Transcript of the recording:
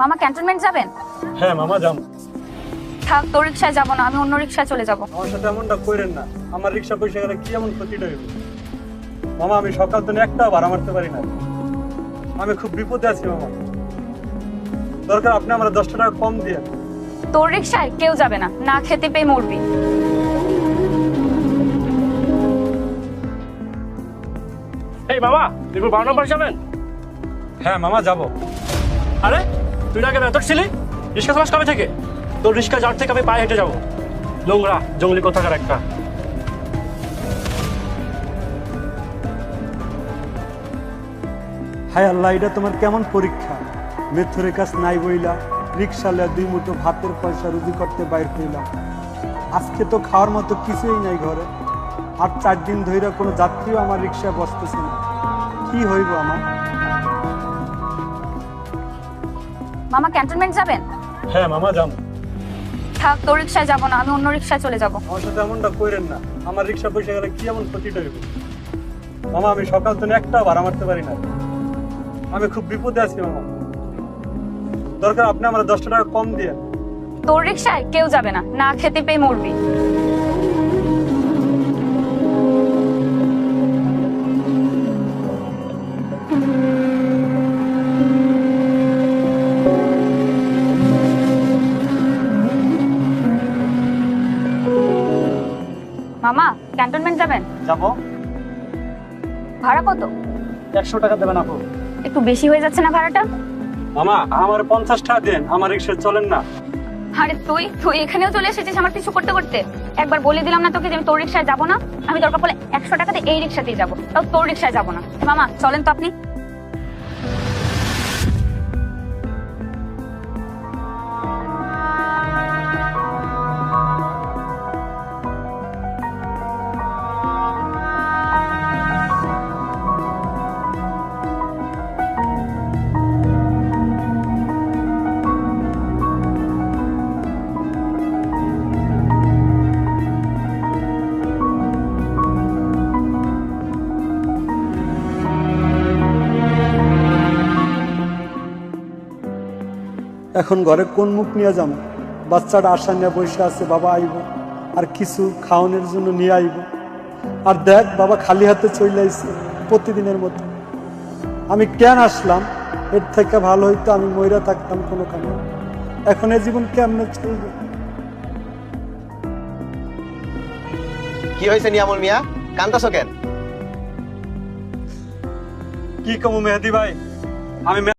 মামা ক্যান্টনমেন্ট যাবেন? হ্যাঁ মামা যাম। থাক, তোর রিক্সায় যাবো না, আমি অন্য রিক্সায় চলে যাব। আমার সাথে এমনটা করেন না, আমার রিক্সা পয়সা গেলে কি এমন ক্ষতিটা হইব? মামা আমি সকাল থেকে একটা ভাড়া মারতে পারি না, আমি খুব বিপদে আছি মামা। দরকার আপনি আমার 10 টাকা কম দিয়ে। তোর রিক্সায় কেউ যাবে না, না খেতে পেয়ে মরবি। এই মামা, মিরপুর 12 নম্বর যাবেন? হ্যাঁ মামা যাব। আরে তুই না আগে বেতর ছিলি? রিক্সা চালাস কবে থেকে? তোর রিক্সা যার থেকে আমি পায়ে হেঁটে যাবো। নোংরা জঙ্গলি কোথাকার একটা। হায় আল্লাহ, এটা তোমার কেমন পরীক্ষা? মেথরের কাছ নাই বইলা, রিক্সা লিয়া 2 মুঠো ভাতের পয়সা রুজি করতে বাইর হইলাম। আজকে তো খাওয়ার মতো কিছুই নাই ঘরে, আর 4 দিন ধইরা কোনো যাত্রীও আমার রিক্সায় বসতেছে না। কি হইব আমার? মামা ক্যান্টনমেন্ট যাবেন? হ্যাঁ মামা যাম। থাক, তোর রিক্সায় যাবো না, আমি অন্য রিক্সায় চলে যাব। আমার সাথে এমনটা করেন না, আমার রিক্সা পয়সা গেলে কি এমন ক্ষতিটা হইব? মামা আমি সকাল থেকে একটা ভাড়া মারতে পারি না, আমি খুব বিপদে আছি মামা। দরকার আপনি আমার 10 টাকা কম দিয়ে। তোর রিক্সায় কেউ যাবে না, না খেতে পেয়ে মরবি। মামা ক্যান্টনমেন্ট যাবেন? যাবো। ভাড়া কত? 100 টাকা দেবেন আপু। একটু বেশি হয়ে যাচ্ছে না ভাড়াটা? মামা আমার 50 টাকা দেন, আমার রিক্সা চলেন না। আরে তুই তুই এখানেও চলে এসেছিস আমার কিছু করতে করতে। একবার বলে দিলাম না তোকে যে আমি তোর রিক্সায় যাবো না? আমি দরকার পড়লে 100 টাকাতে এই রিক্সাতেই যাবো, তাও তোর রিক্সায় যাবো না। মামা চলেন তো আপনি। এখন ঘরে কোন মুখ নিয়ে যাবো? বাচ্চাটা আশা নিয়ে বসে আছে, বাবা আইব আর কিছু খাওয়ানোর জন্য নিয়ে আইব। আর দেখ বাবা খালি হাতে চলে আইছে প্রতিদিনের মতো। আমি কেন আসলাম? এর থেকে ভালো হইতো আমি মইরা থাকতাম কোনো কারণে। এখন এই জীবন কেমনে চলবে? কি হয়েছে নিয়ামুল মিয়া, কান্দাছো কেন? কি কমু মেহেদি ভাই, আমি